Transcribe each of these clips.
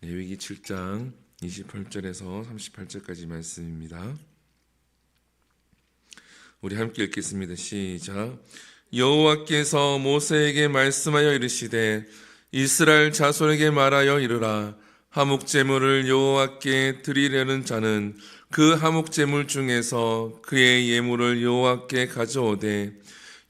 레위기 7장 28절에서 38절까지 말씀입니다. 우리 함께 읽겠습니다. 시작. 여호와께서 모세에게 말씀하여 이르시되 이스라엘 자손에게 말하여 이르라. 화목제물을 여호와께 드리려는 자는 그 화목제물 중에서 그의 예물을 여호와께 가져오되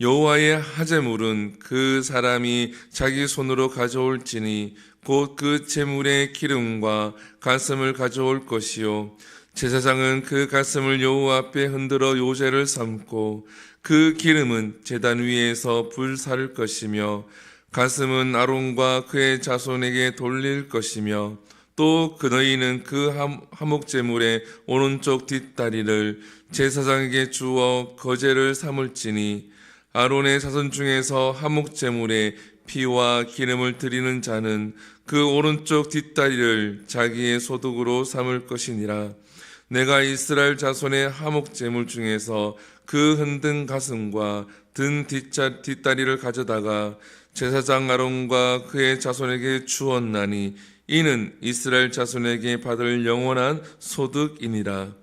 여호와의 화제물은 그 사람이 자기 손으로 가져올지니 곧 그 제물의 기름과 가슴을 가져올 것이요 제사장은 그 가슴을 여호와 앞에 흔들어 요제를 삼고 그 기름은 제단 위에서 불사를 것이며 가슴은 아론과 그의 자손에게 돌릴 것이며 또 그 너희는 그 화목제물의 오른쪽 뒷다리를 제사장에게 주어 거제를 삼을지니 아론의 자손 중에서 화목제물에 피와 기름을 드리는 자는 그 오른쪽 뒷다리를 자기의 소득으로 삼을 것이니라. 내가 이스라엘 자손의 화목제물 중에서 그 흔든 가슴과 든 뒷다리를 가져다가 제사장 아론과 그의 자손에게 주었나니 이는 이스라엘 자손에게 받을 영원한 소득이니라.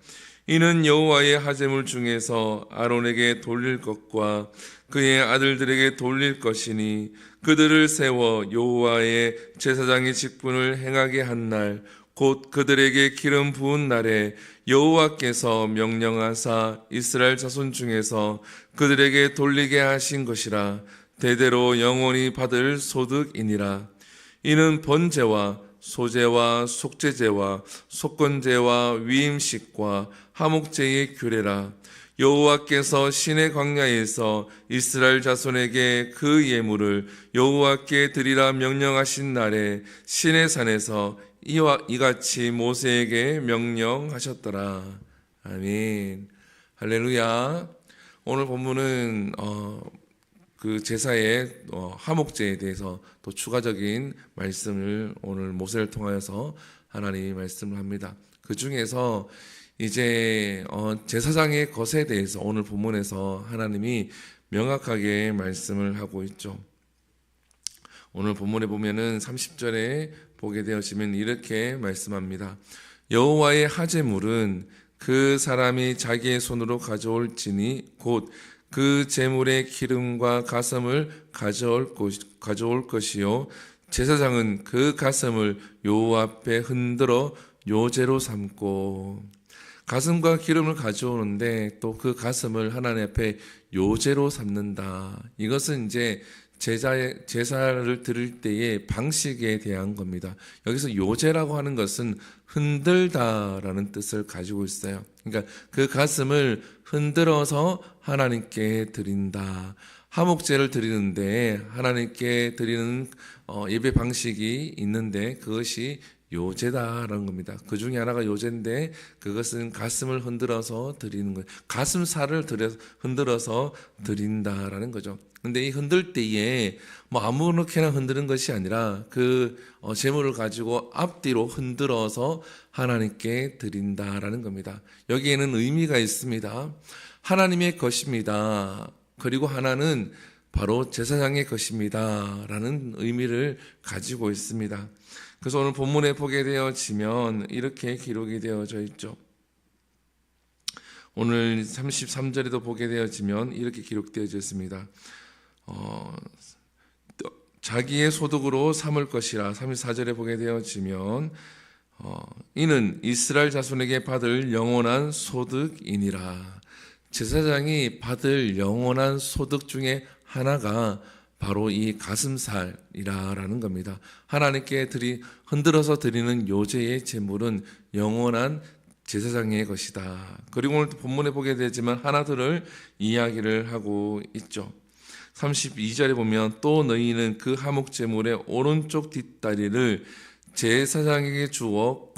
이는 여호와의 화제물 중에서 아론에게 돌릴 것과 그의 아들들에게 돌릴 것이니 그들을 세워 여호와의 제사장의 직분을 행하게 한 날 곧 그들에게 기름 부은 날에 여호와께서 명령하사 이스라엘 자손 중에서 그들에게 돌리게 하신 것이라. 대대로 영원히 받을 소득이니라. 이는 번제와 소제와 속죄제와 속건제와 위임식과 화목제의 규례라. 여호와께서 시내 광야에서 이스라엘 자손에게 그 예물을 여호와께 드리라 명령하신 날에 시내 산에서 이같이 모세에게 명령하셨더라. 아멘. 할렐루야. 오늘 본문은 그 제사의 화목제에 대해서 또 추가적인 말씀을 오늘 모세를 통하여서 하나님이 말씀을 합니다. 그 중에서 이제 제사장의 것에 대해서 오늘 본문에서 하나님이 명확하게 말씀을 하고 있죠. 오늘 본문에 보면은 30절에 보게 되어지면 이렇게 말씀합니다. 여호와의 화제물은 그 사람이 자기의 손으로 가져올지니 곧 그 제물의 기름과 가슴을 가져올 것이요 제사장은 그 가슴을 여호와 앞에 흔들어 요제로 삼고. 가슴과 기름을 가져오는데 또 그 가슴을 하나님 앞에 요제로 삼는다. 이것은 이제 제사를 드릴 때의 방식에 대한 겁니다. 여기서 요제라고 하는 것은 흔들다라는 뜻을 가지고 있어요. 그러니까 그 가슴을 흔들어서 하나님께 드린다. 화목제를 드리는데 하나님께 드리는 예배 방식이 있는데 그것이 요제다라는 겁니다. 그 중에 하나가 요제인데 그것은 가슴을 흔들어서 드리는 거예요. 가슴살을 흔들어서 드린다라는 거죠. 근데 이 흔들 때에 아무렇게나 흔드는 것이 아니라 그 제물을 가지고 앞뒤로 흔들어서 하나님께 드린다라는 겁니다. 여기에는 의미가 있습니다. 하나님의 것입니다. 그리고 하나는 바로 제사장의 것입니다. 라는 의미를 가지고 있습니다. 그래서 오늘 본문에 보게 되어지면 이렇게 기록이 되어져 있죠. 오늘 33절에도 보게 되어지면 이렇게 기록되어져 있습니다. 자기의 소득으로 삼을 것이라. 34절에 보게 되어지면 이는 이스라엘 자손에게 받을 영원한 소득이니라. 제사장이 받을 영원한 소득 중에 하나가 바로 이 가슴살이라는 겁니다. 하나님께 흔들어서 드리는 요제의 제물은 영원한 제사장의 것이다. 그리고 오늘 본문에 보게 되지만 하나둘을 이야기를 하고 있죠. 32절에 보면 또 너희는 그 화목제물의 오른쪽 뒷다리를 제사장에게 주어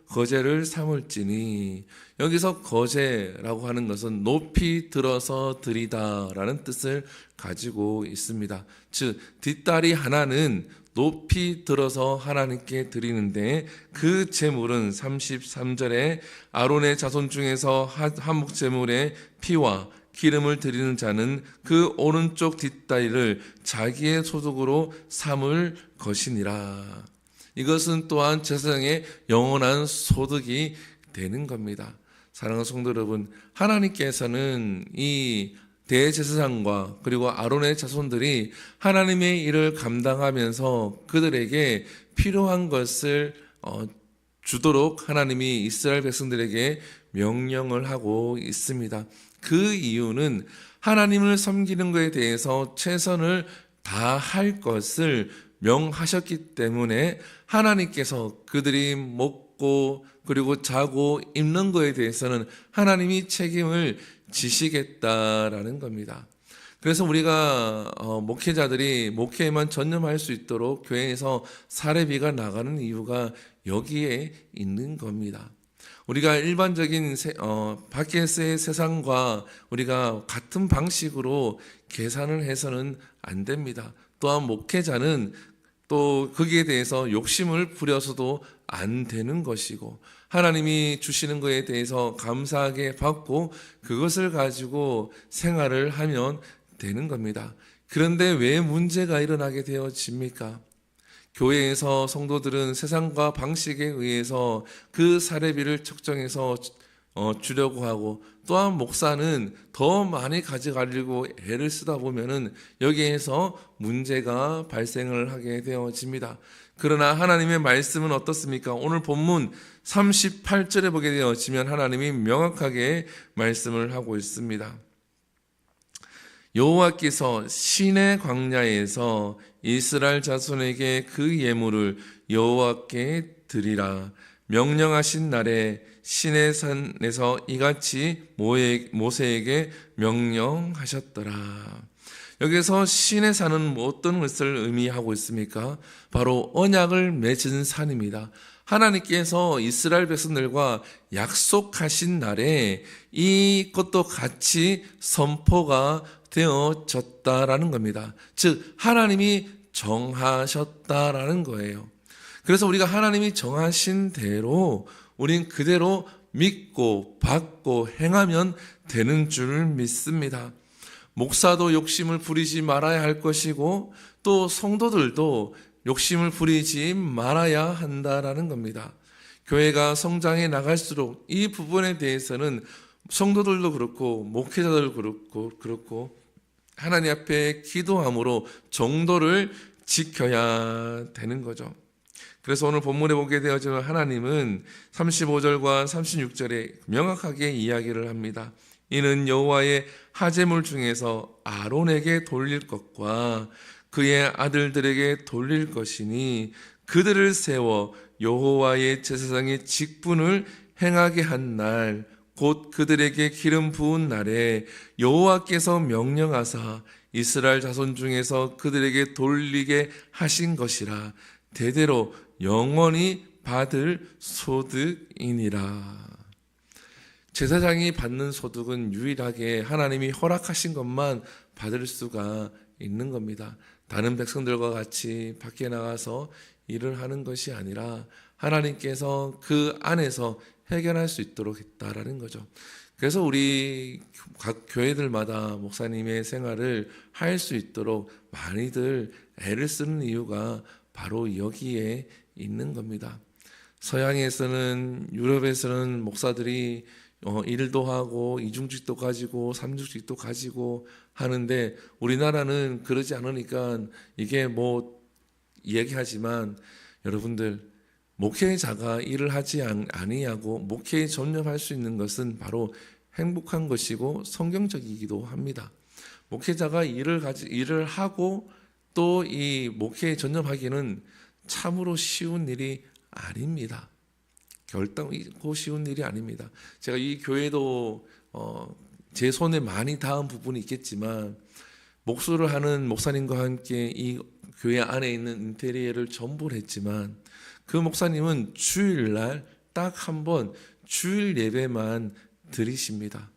거제를 삼을지니. 여기서 거제라고 하는 것은 높이 들어서 드리다라는 뜻을 가지고 있습니다. 즉 뒷다리 하나는 높이 들어서 하나님께 드리는데 그 제물은 33절에 아론의 자손 중에서 화목제물의 피와 기름을 드리는 자는 그 오른쪽 뒷다리를 자기의 소득으로 삼을 것이니라. 이것은 또한 제사장의 영원한 소득이 되는 겁니다. 사랑하는 성도 여러분, 하나님께서는 이 대제사장과 그리고 아론의 자손들이 하나님의 일을 감당하면서 그들에게 필요한 것을 주도록 하나님이 이스라엘 백성들에게 명령을 하고 있습니다. 그 이유는 하나님을 섬기는 것에 대해서 최선을 다할 것을 명하셨기 때문에 하나님께서 그들이 먹고 그리고 자고 입는 것에 대해서는 하나님이 책임을 지시겠다라는 겁니다. 그래서 우리가 목회자들이 목회에만 전념할 수 있도록 교회에서 사례비가 나가는 이유가 여기에 있는 겁니다. 우리가 일반적인 밖에서의 세상과 우리가 같은 방식으로 계산을 해서는 안 됩니다. 또한 목회자는 또 거기에 대해서 욕심을 부려서도 안 되는 것이고 하나님이 주시는 것에 대해서 감사하게 받고 그것을 가지고 생활을 하면 되는 겁니다. 그런데 왜 문제가 일어나게 되어집니까? 교회에서 성도들은 세상과 방식에 의해서 그 사례비를 책정해서 주려고 하고 또한 목사는 더 많이 가져가려고 애를 쓰다 보면은 여기에서 문제가 발생을 하게 되어집니다. 그러나 하나님의 말씀은 어떻습니까? 오늘 본문 38절에 보게 되어지면 하나님이 명확하게 말씀을 하고 있습니다. 여호와께서 시내 광야에서 이스라엘 자손에게 그 예물을 여호와께 드리라 명령하신 날에 시내 산에서 이같이 모세에게 명령하셨더라. 여기서 시내 산은 어떤 것을 의미하고 있습니까? 바로 언약을 맺은 산입니다. 하나님께서 이스라엘 백성들과 약속하신 날에 이것도 같이 선포가 되어졌다라는 겁니다. 즉 하나님이 정하셨다라는 거예요. 그래서 우리가 하나님이 정하신 대로 우린 그대로 믿고 받고 행하면 되는 줄 믿습니다. 목사도 욕심을 부리지 말아야 할 것이고 또 성도들도 욕심을 부리지 말아야 한다라는 겁니다. 교회가 성장해 나갈수록 이 부분에 대해서는 성도들도 그렇고 목회자들도 그렇고 하나님 앞에 기도함으로 정도를 지켜야 되는 거죠. 그래서 오늘 본문에 보게 되어지는 하나님은 35절과 36절에 명확하게 이야기를 합니다. 이는 여호와의 하제물 중에서 아론에게 돌릴 것과 그의 아들들에게 돌릴 것이니 그들을 세워 여호와의 제사장의 직분을 행하게 한 날 곧 그들에게 기름 부은 날에 여호와께서 명령하사 이스라엘 자손 중에서 그들에게 돌리게 하신 것이라 대대로 영원히 받을 소득이니라. 제사장이 받는 소득은 유일하게 하나님이 허락하신 것만 받을 수가 있는 겁니다. 다른 백성들과 같이 밖에 나가서 일을 하는 것이 아니라 하나님께서 그 안에서 해결할 수 있도록 했다라는 거죠. 그래서 우리 각 교회들마다 목사님의 생활을 할 수 있도록 많이들 애를 쓰는 이유가 바로 여기에 있는 겁니다. 서양에서는 유럽에서는 목사들이 일도 하고 이중직도 가지고 삼중직도 가지고 하는데 우리나라는 그러지 않으니까 이게 뭐 이야기하지만 여러분들 목회자가 일을 하지 아니하고 목회에 전념할 수 있는 것은 바로 행복한 것이고 성경적이기도 합니다. 목회자가 일을 하고 또 이 목회에 전념하기는 참으로 쉬운 일이 아닙니다. 결단코 쉬운 일이 아닙니다. 제가 이 교회도 제 손에 많이 닿은 부분이 있겠지만 목수를 하는 목사님과 함께 이 교회 안에 있는 인테리어를 전부 했지만 그 목사님은 주일날 딱 한 번 주일 예배만 드리십니다.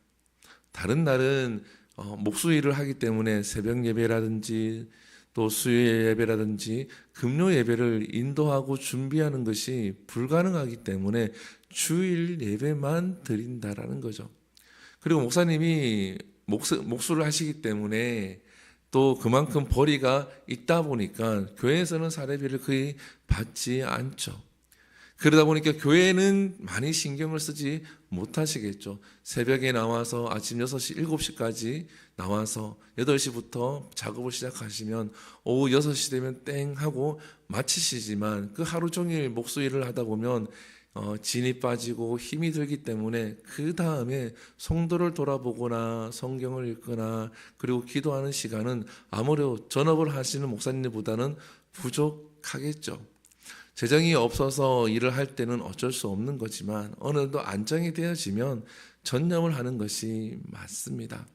다른 날은 목수 일을 하기 때문에 새벽 예배라든지 또 수요일 예배라든지 금요 예배를 인도하고 준비하는 것이 불가능하기 때문에 주일 예배만 드린다라는 거죠. 그리고 목사님이 목수를 하시기 때문에 또 그만큼 벌이가 있다 보니까 교회에서는 사례비를 거의 받지 않죠. 그러다 보니까 교회는 많이 신경을 쓰지 못하시겠죠. 새벽에 나와서 아침 6시, 7시까지 나와서 8시부터 작업을 시작하시면 오후 6시 되면 땡 하고 마치시지만 그 하루 종일 목수일을 하다 보면 진이 빠지고 힘이 들기 때문에 그 다음에 성도를 돌아보거나 성경을 읽거나 그리고 기도하는 시간은 아무래도 전업을 하시는 목사님들보다는 부족하겠죠. 재정이 없어서 일을 할 때는 어쩔 수 없는 거지만 어느 정도 안정이 되어지면 전념을 하는 것이 맞습니다.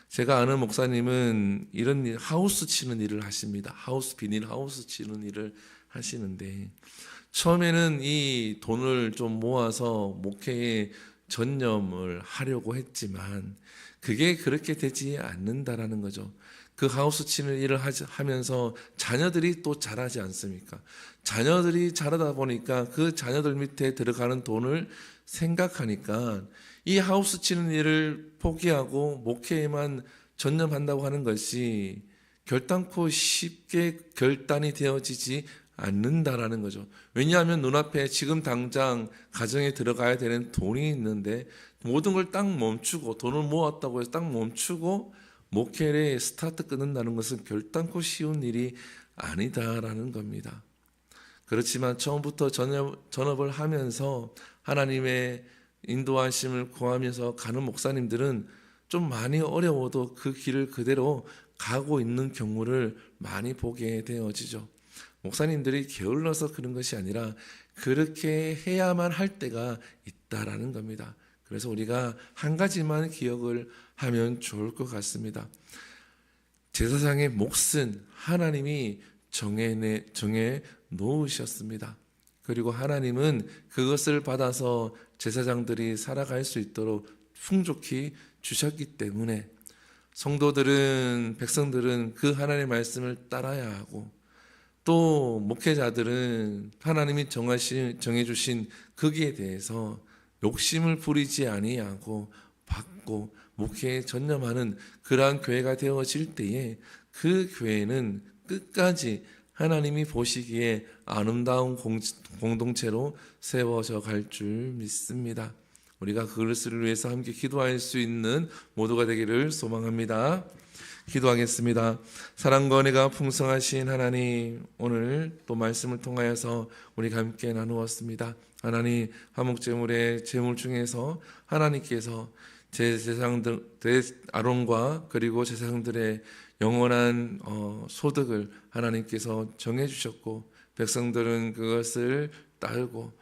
제가 아는 목사님은 이런 일, 하우스 치는 일을 하십니다. 비닐 하우스 치는 일을 하시는데 처음에는 이 돈을 좀 모아서 목회에 전념을 하려고 했지만 그게 그렇게 되지 않는다라는 거죠. 그 하우스 치는 일을 하면서 자녀들이 또 자라지 않습니까? 자녀들이 자라다 보니까 그 자녀들 밑에 들어가는 돈을 생각하니까 이 하우스 치는 일을 포기하고 목회에만 전념한다고 하는 것이 결단코 쉽게 결단이 되어지지 않는다라는 거죠. 왜냐하면 눈앞에 지금 당장 가정에 들어가야 되는 돈이 있는데 모든 걸 딱 멈추고 돈을 모았다고 해서 딱 멈추고 목회를 스타트 끊는다는 것은 결단코 쉬운 일이 아니다라는 겁니다. 그렇지만 처음부터 전업을 하면서 하나님의 인도하심을 구하면서 가는 목사님들은 좀 많이 어려워도 그 길을 그대로 가고 있는 경우를 많이 보게 되어지죠. 목사님들이 게을러서 그런 것이 아니라 그렇게 해야만 할 때가 있다라는 겁니다. 그래서 우리가 한 가지만 기억을 하면 좋을 것 같습니다. 제사장의 몫은 하나님이 정해 놓으셨습니다. 그리고 하나님은 그것을 받아서 제사장들이 살아갈 수 있도록 풍족히 주셨기 때문에 성도들은, 백성들은 그 하나님의 말씀을 따라야 하고 또 목회자들은 하나님이 정해주신 거기에 대해서 욕심을 부리지 아니하고 받고 목회에 전념하는 그러한 교회가 되어질 때에 그 교회는 끝까지 하나님이 보시기에 아름다운 공동체로 세워져 갈 줄 믿습니다. 우리가 그것을 위해서 함께 기도할 수 있는 모두가 되기를 소망합니다. 기도하겠습니다. 사랑과 은혜가 풍성하신 하나님, 오늘 또 말씀을 통하여서 우리가 함께 나누었습니다. 하나님, 화목제물의 제물 중에서 하나님께서 제사장들 아론과 그리고 제사장들의 영원한 소득을 하나님께서 정해주셨고 백성들은 그것을 따르고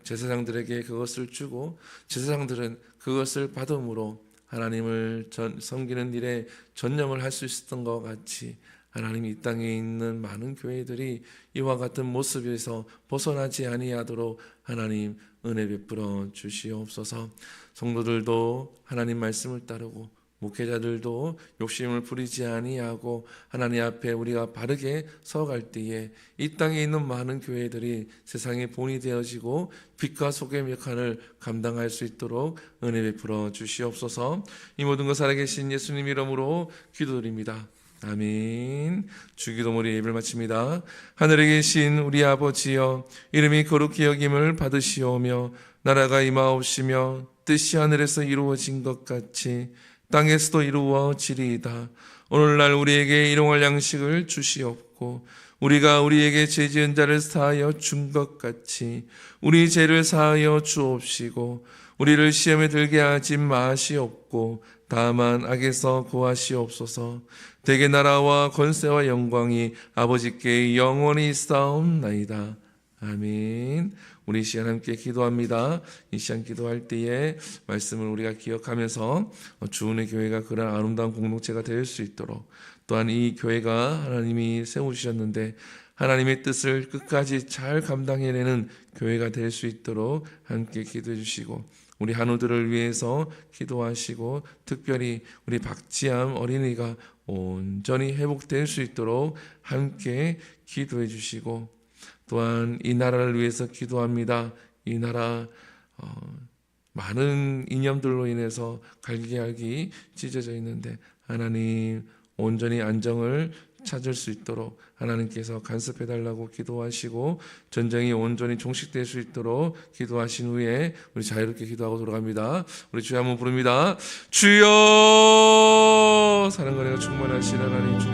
제사장들에게 그것을 주고 제사장들은 그것을 받음으로 하나님을 섬기는 일에 전념을 할 수 있었던 것 같이 하나님 이 땅에 있는 많은 교회들이 이와 같은 모습에서 벗어나지 아니하도록 하나님 은혜 베풀어 주시옵소서. 성도들도 하나님 말씀을 따르고 목회자들도 욕심을 부리지 아니하고 하나님 앞에 우리가 바르게 서갈 때에 이 땅에 있는 많은 교회들이 세상의 본이 되어지고 빛과 소금의 역할을 감당할 수 있도록 은혜 베풀어 주시옵소서. 이 모든 것 살아계신 예수님 이름으로 기도드립니다. 아멘. 주기도문의 예배를 마칩니다. 하늘에 계신 우리 아버지여, 이름이 거룩히 여김을 받으시오며 나라가 임하옵시며 뜻이 하늘에서 이루어진 것 같이 땅에서도 이루어지리이다. 오늘날 우리에게 일용할 양식을 주시옵고 우리가 우리에게 죄 지은 자를 사하여 준 것 같이 우리 죄를 사하여 주옵시고 우리를 시험에 들게 하지 마시옵고 다만 악에서 구하시옵소서. 대개 나라와 권세와 영광이 아버지께 영원히 있사옵나이다. 아멘. 우리 이 시간 함께 기도합니다. 이 시간 기도할 때에 말씀을 우리가 기억하면서 주은의 교회가 그런 아름다운 공동체가 될 수 있도록, 또한 이 교회가 하나님이 세우셨는데 하나님의 뜻을 끝까지 잘 감당해내는 교회가 될 수 있도록 함께 기도해 주시고, 우리 한우들을 위해서 기도하시고 특별히 우리 박지암 어린이가 온전히 회복될 수 있도록 함께 기도해 주시고, 또한 이 나라를 위해서 기도합니다. 이 나라 많은 이념들로 인해서 갈기갈기 찢어져 있는데 하나님 온전히 안정을 찾을 수 있도록 하나님께서 간섭해 달라고 기도하시고 전쟁이 온전히 종식될 수 있도록 기도하신 후에 우리 자유롭게 기도하고 돌아갑니다. 우리 주여 한번 부릅니다. 주여, 사랑과 은혜가 충만하신 하나님, 주님